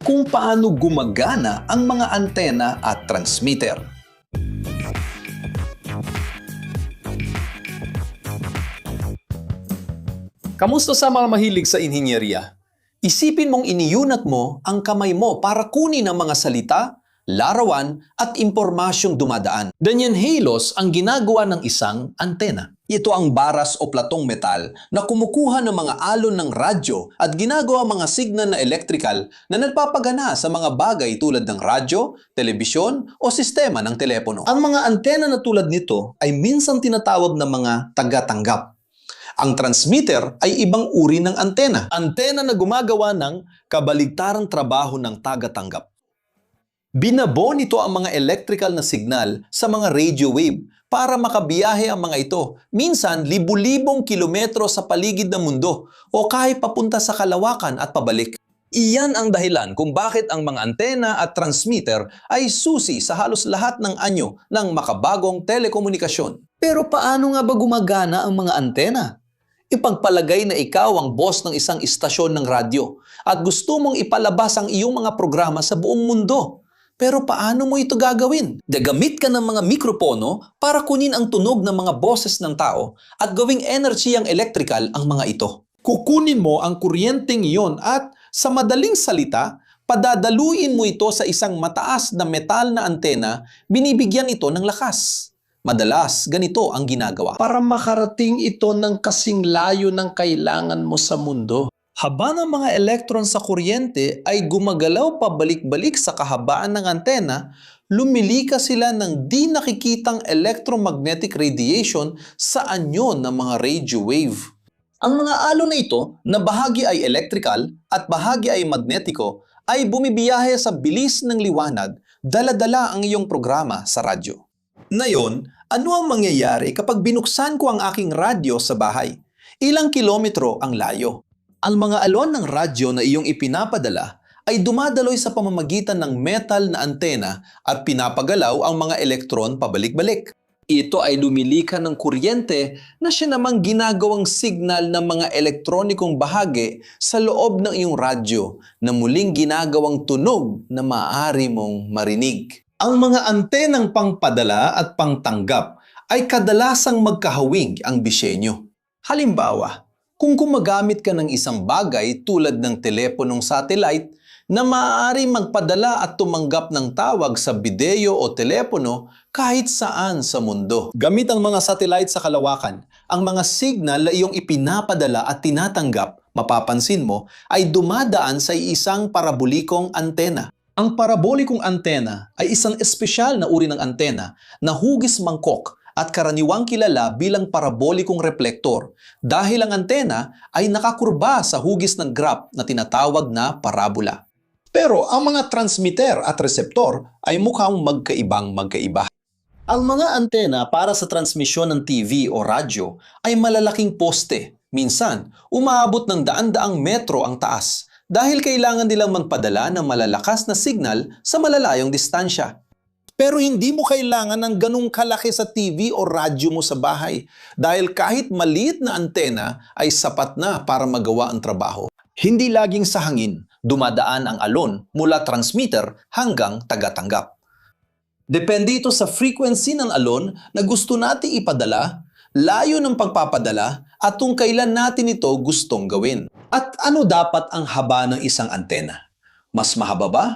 kung paano gumagana ang mga antena at transmitter. Kamusta sa mga mahilig sa inhinyeriya? Isipin mong iniunat mo ang kamay mo para kunin ang mga salita, larawan at impormasyong dumadaan. Ganyan halos ang ginagawa ng isang antena. Ito ang baras o platong metal na kumukuha ng mga alon ng radyo at ginagawa mga signal na electrical na nagpapagana sa mga bagay tulad ng radyo, telebisyon o sistema ng telepono. Ang mga antena na tulad nito ay minsan tinatawag na mga tagatanggap. Ang transmitter ay ibang uri ng antena. Antena na gumagawa ng kabaligtarang trabaho ng tagatanggap. Binabo nito ang mga electrical na signal sa mga radio wave para makabiyahe ang mga ito, minsan libu-libong kilometro sa paligid ng mundo o kahit papunta sa kalawakan at pabalik. Iyan ang dahilan kung bakit ang mga antena at transmitter ay susi sa halos lahat ng anyo ng makabagong telekomunikasyon. Pero paano nga ba gumagana ang mga antena? Ipagpalagay na ikaw ang boss ng isang istasyon ng radyo at gusto mong ipalabas ang iyong mga programa sa buong mundo. Pero paano mo ito gagawin? Gagamit ka ng mga mikropono para kunin ang tunog ng mga boses ng tao at gawing enerhiyang electrical ang mga ito. Kukunin mo ang kuryenteng iyon at sa madaling salita, padadaluin mo ito sa isang mataas na metal na antena, binibigyan ito ng lakas. Madalas, ganito ang ginagawa. Para makarating ito ng kasing layo ng kailangan mo sa mundo. Habang ang mga elektron sa kuryente ay gumagalaw pabalik-balik sa kahabaan ng antena, lumilika sila ng di nakikitang electromagnetic radiation sa anyo ng mga radio wave. Ang mga alon na ito, na bahagi ay electrical at bahagi ay magnetiko, ay bumibiyahe sa bilis ng liwanag, dala-dala ang iyong programa sa radyo. Ngayon, ano ang mangyayari kapag binuksan ko ang aking radyo sa bahay? Ilang kilometro ang layo? Ang mga alon ng radyo na iyong ipinapadala ay dumadaloy sa pamamagitan ng metal na antena at pinapagalaw ang mga elektron pabalik-balik. Ito ay lumilika ng kuryente na siya namang ginagawang signal ng mga elektronikong bahagi sa loob ng iyong radyo na muling ginagawang tunog na maaari mong marinig. Ang mga antenang pangpadala at pangtanggap ay kadalasang magkahawig ang disenyo. Halimbawa, kung gumagamit ka ng isang bagay tulad ng teleponong satellite na maaari magpadala at tumanggap ng tawag sa video o telepono kahit saan sa mundo. Gamit ang mga satellite sa kalawakan, ang mga signal na iyong ipinapadala at tinatanggap, mapapansin mo, ay dumadaan sa isang parabolikong antena. Ang parabolikong antena ay isang espesyal na uri ng antena na hugis mangkok at karaniwang kilala bilang parabolikong reflektor dahil ang antena ay nakakurba sa hugis ng graph na tinatawag na parabola. Pero ang mga transmitter at reseptor ay mukhang magkaiba. Ang mga antena para sa transmisyon ng TV o radyo ay malalaking poste. Minsan, umaabot ng daan-daang metro ang taas dahil kailangan nilang magpadala ng malalakas na signal sa malalayong distansya. Pero hindi mo kailangan ng ganung kalaki sa TV o radyo mo sa bahay dahil kahit maliit na antena ay sapat na para magawa ang trabaho. Hindi laging sa hangin, dumadaan ang alon mula transmitter hanggang tagatanggap. Depende ito sa frequency ng alon na gusto nating ipadala, layo ng pagpapadala at kung kailan natin ito gustong gawin. At ano dapat ang haba ng isang antena? Mas mahaba ba?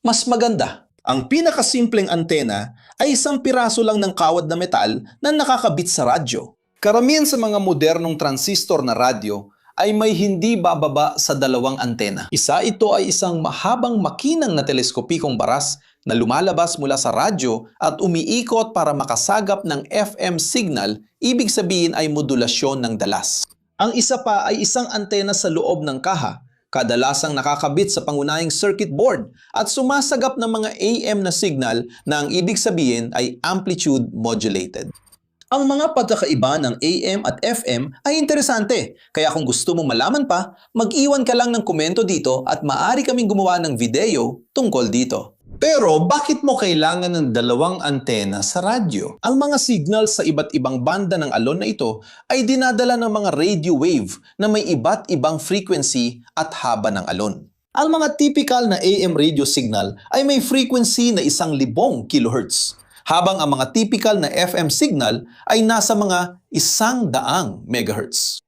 Mas maganda. Ang pinakasimpleng antena ay isang piraso lang ng kawad na metal na nakakabit sa radyo. Karamihan sa mga modernong transistor na radyo ay may hindi bababa sa 2 antena. Isa ito ay isang mahabang makinang na teleskopikong baras na lumalabas mula sa radyo at umiikot para makasagap ng FM signal, ibig sabihin ay modulasyon ng dalas. Ang isa pa ay isang antena sa loob ng kaha, kadalasang nakakabit sa pangunahing circuit board at sumasagap ng mga AM na signal na ang ibig sabihin ay amplitude modulated. Ang mga pagkakaiba ng AM at FM ay interesante, kaya kung gusto mong malaman pa, mag-iwan ka lang ng komento dito at maaari kaming gumawa ng video tungkol dito. Pero bakit mo kailangan ng 2 antena sa radyo? Ang mga signal sa iba't ibang banda ng alon na ito ay dinadala ng mga radio wave na may iba't ibang frequency at haba ng alon. Ang mga typical na AM radio signal ay may frequency na 1,000 kHz, habang ang mga typical na FM signal ay nasa mga 100 MHz.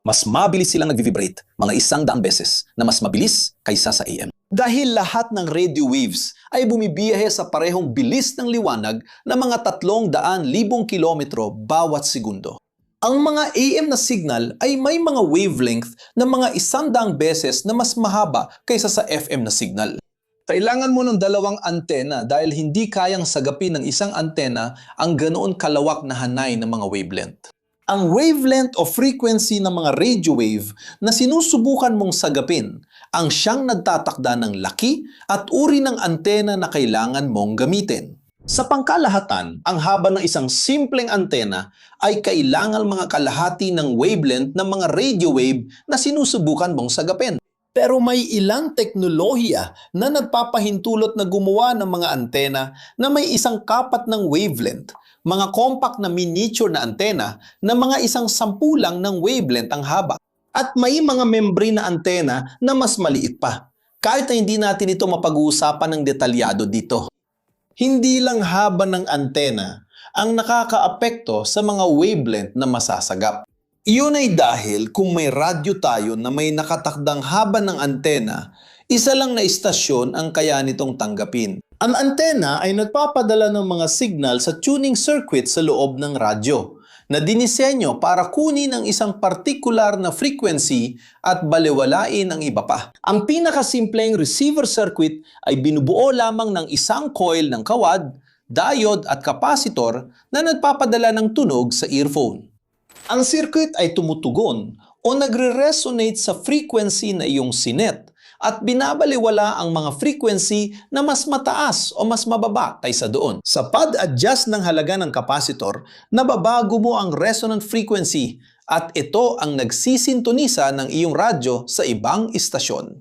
Mas mabilis silang nag-vibrate, mga 100 beses na mas mabilis kaysa sa AM. Dahil lahat ng radio waves ay bumibiyahe sa parehong bilis ng liwanag na mga 300,000 kilometro bawat segundo. Ang mga AM na signal ay may mga wavelength na mga 100 beses na mas mahaba kaysa sa FM na signal. Kailangan mo ng dalawang antena dahil hindi kayang sagapin ng isang antena ang ganoon kalawak na hanay ng mga wavelength. Ang wavelength o frequency ng mga radio wave na sinusubukan mong sagapin ang siyang nagtatakda ng laki at uri ng antena na kailangan mong gamitin. Sa pangkalahatan, ang haba ng isang simpleng antena ay kailangan mga kalahati ng wavelength ng mga radio wave na sinusubukan mong sagapin. Pero may ilang teknolohiya na nagpapahintulot na gumawa ng mga antena na may isang kapat ng wavelength, mga compact na miniature na antena na mga 1/10 lang ng wavelength ang haba. At may mga membrane na antena na mas maliit pa, kahit na hindi natin ito mapag-uusapan ng detalyado dito. Hindi lang haba ng antena ang nakakaapekto sa mga wavelength na masasagap. Iyon ay dahil kung may radyo tayo na may nakatakdang haba ng antena, isa lang na istasyon ang kaya nitong tanggapin. Ang antena ay nagpapadala ng mga signal sa tuning circuit sa loob ng radyo na dinisenyo para kunin ang isang partikular na frequency at balewalain ang iba pa. Ang pinakasimpleng receiver circuit ay binubuo lamang ng isang coil ng kawad, diode at capacitor na nagpapadala ng tunog sa earphone. Ang circuit ay tumutugon o nagre-resonate sa frequency na iyong sinet at binabaliwala ang mga frequency na mas mataas o mas mababa kaysa doon. Sa pad-adjust ng halaga ng capacitor, nababago mo ang resonant frequency at ito ang nagsisintonisa ng iyong radyo sa ibang istasyon.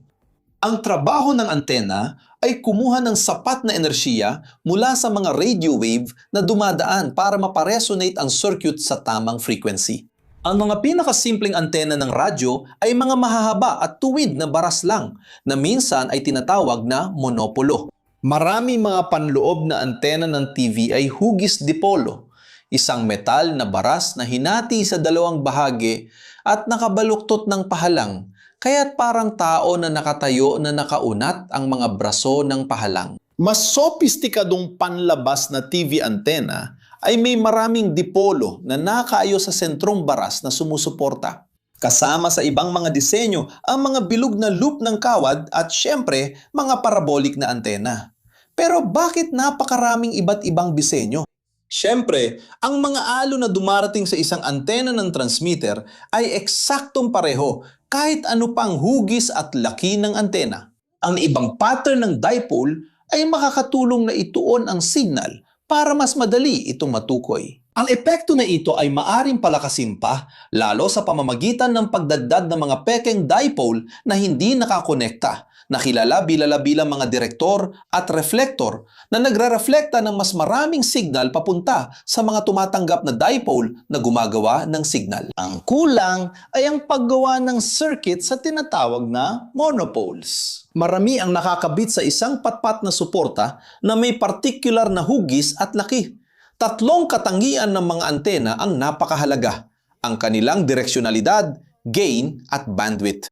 Ang trabaho ng antena ay kumuha ng sapat na enerhiya mula sa mga radio wave na dumadaan para maparesonate ang circuit sa tamang frequency. Ang mga pinakasimpleng antena ng radyo ay mga mahahaba at tuwid na baras lang na minsan ay tinatawag na monopolo. Marami mga panloob na antena ng TV ay hugis dipolo, isang metal na baras na hinati sa dalawang bahagi at nakabaluktot ng pahalang, kaya't parang tao na nakatayo na nakaunat ang mga braso ng pahalang. Mas sopistikadong panlabas na TV antena ay may maraming dipolo na nakaayos sa sentrong baras na sumusuporta. Kasama sa ibang mga disenyo ang mga bilog na loop ng kawad at syempre mga parabolic na antena. Pero bakit napakaraming iba't ibang disenyo? Syempre, ang mga alo na dumarating sa isang antena ng transmitter ay eksaktong pareho kahit ano pang hugis at laki ng antena. Ang ibang pattern ng dipole ay makakatulong na ituon ang signal para mas madali itong matukoy. Ang epekto na ito ay maaring palakasin pa, lalo sa pamamagitan ng pagdagdag ng mga pekeng dipole na hindi nakakonekta, na kilala bilang mga direktor at reflector na nagre-reflekta ng mas maraming signal papunta sa mga tumatanggap na dipole na gumagawa ng signal. Ang kulang ay ang paggawa ng circuit sa tinatawag na monopoles. Marami ang nakakabit sa isang patpat na suporta na may particular na hugis at laki. 3 katangian ng mga antena ang napakahalaga: ang kanilang direksyonalidad, gain at bandwidth.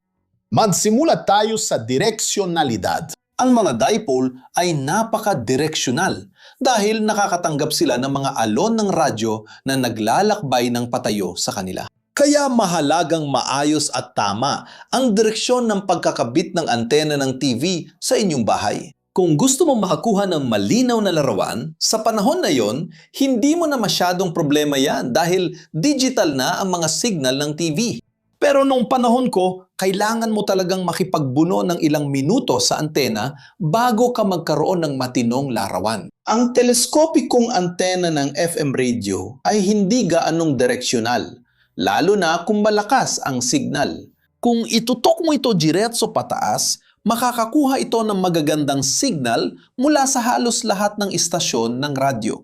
Magsimula tayo sa direksyonalidad. Ang mga dipole ay napaka-direksyonal dahil nakakatanggap sila ng mga alon ng radyo na naglalakbay ng patayo sa kanila. Kaya mahalagang maayos at tama ang direksyon ng pagkakabit ng antena ng TV sa inyong bahay. Kung gusto mong makakuha ng malinaw na larawan, sa panahon na yon, hindi mo na masyadong problema yan dahil digital na ang mga signal ng TV. Pero nung panahon ko, kailangan mo talagang makipagbuno ng ilang minuto sa antena bago ka magkaroon ng matinong larawan. Ang teleskopikong antena ng FM radio ay hindi gaanong direksyonal, lalo na kung malakas ang signal. Kung itutok mo ito diretso pataas, makakakuha ito ng magagandang signal mula sa halos lahat ng istasyon ng radyo.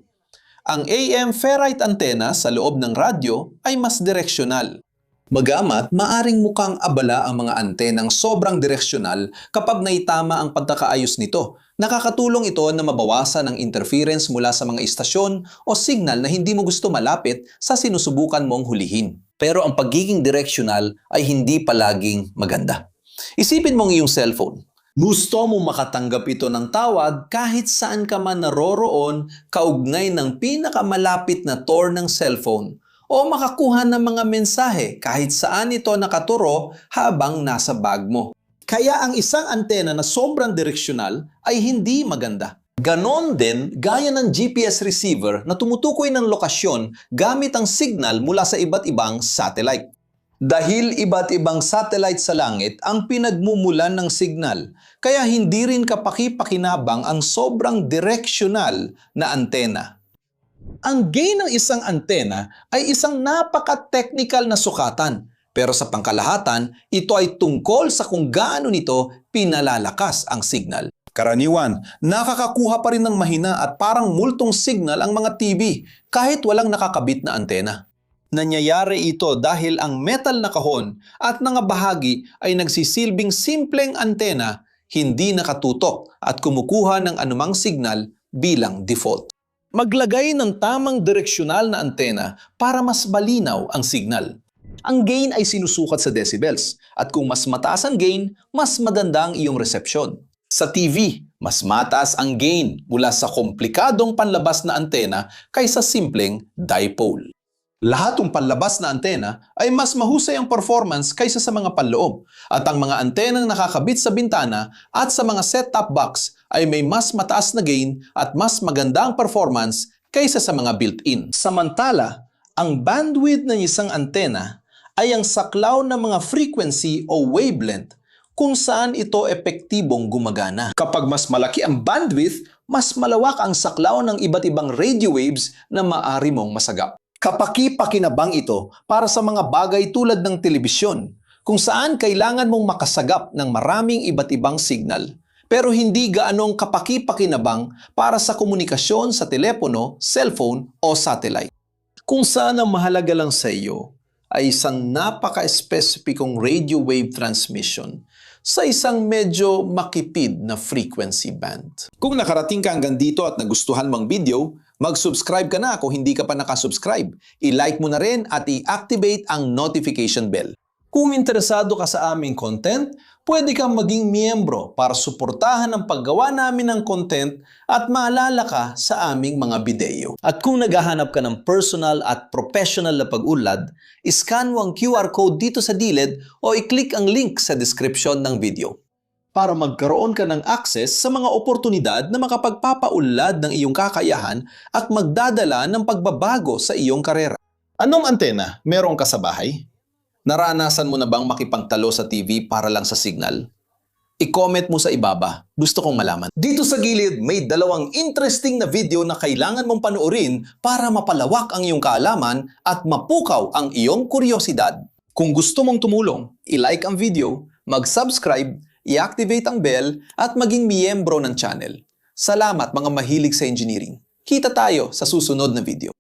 Ang AM ferrite antenna sa loob ng radyo ay mas direksyonal. Bagamat maaring mukhang abala ang mga antenang sobrang direksyonal kapag naitama ang pagkakaayos nito, nakakatulong ito na mabawasan ang interference mula sa mga istasyon o signal na hindi mo gusto malapit sa sinusubukan mong hulihin. Pero ang pagiging direksyonal ay hindi palaging maganda. Isipin mong iyong cellphone. Gusto mo makatanggap ito ng tawag kahit saan ka man naroroon kaugnay ng pinakamalapit na tower ng cellphone o makakuha ng mga mensahe kahit saan ito nakaturo habang nasa bag mo. Kaya ang isang antena na sobrang direksyonal ay hindi maganda. Ganon din gaya ng GPS receiver na tumutukoy ng lokasyon gamit ang signal mula sa iba't ibang satellite. Dahil iba't ibang satellite sa langit ang pinagmumulan ng signal, kaya hindi rin kapaki-pakinabang ang sobrang direksyonal na antena. Ang gain ng isang antena ay isang napaka-technical na sukatan, pero sa pangkalahatan, ito ay tungkol sa kung gaano nito pinalalakas ang signal. Karaniwan, nakakakuha pa rin ng mahina at parang multong signal ang mga TV kahit walang nakakabit na antena. Nangyayari ito dahil ang metal na kahon at mga bahagi ay nagsisilbing simpleng antena, hindi nakatutok at kumukuha ng anumang signal bilang default. Maglagay ng tamang direksyonal na antena para mas malinaw ang signal. Ang gain ay sinusukat sa decibels at kung mas mataas ang gain, mas maganda ang iyong resepsyon. Sa TV, mas mataas ang gain mula sa komplikadong panlabas na antena kaysa simpleng dipole. Lahat ng panlabas na antena ay mas mahusay ang performance kaysa sa mga panloob at ang mga antenang nakakabit sa bintana at sa mga set-top box ay may mas mataas na gain at mas maganda ang performance kaysa sa mga built-in. Samantala, ang bandwidth ng isang antena ay ang saklaw ng mga frequency o wavelength kung saan ito epektibong gumagana. Kapag mas malaki ang bandwidth, mas malawak ang saklaw ng iba't ibang radio waves na maaari mong masagap. Kapaki-pakinabang ito para sa mga bagay tulad ng telebisyon, kung saan kailangan mong makasagap ng maraming iba't ibang signal, pero hindi gaanong kapaki-pakinabang para sa komunikasyon sa telepono, cellphone o satellite. Kung saan ang mahalaga lang sa iyo ay isang napaka-espesipikong radio wave transmission sa isang medyo makipid na frequency band. Kung nakarating ka hanggang dito at nagustuhan mong video, mag-subscribe ka na kung hindi ka pa nakasubscribe. I-like mo na rin at i-activate ang notification bell. Kung interesado ka sa aming content, pwede kang maging miyembro para suportahan ang paggawa namin ng content at maalala ka sa aming mga video. At kung naghahanap ka ng personal at professional na pag-unlad, iscan mo ang QR code dito sa gilid o i-click ang link sa description ng video para magkaroon ka ng access sa mga oportunidad na makapagpapaunlad ng iyong kakayahan at magdadala ng pagbabago sa iyong karera. Anong antena meron ka sa bahay? Naranasan mo na bang makipagtalo sa TV para lang sa signal? I-comment mo sa ibaba. Gusto kong malaman. Dito sa gilid, may dalawang interesting na video na kailangan mong panoorin para mapalawak ang iyong kaalaman at mapukaw ang iyong kuryosidad. Kung gusto mong tumulong, i-like ang video, mag-subscribe, i-activate ang bell at maging miyembro ng channel. Salamat mga mahilig sa engineering. Kita tayo sa susunod na video.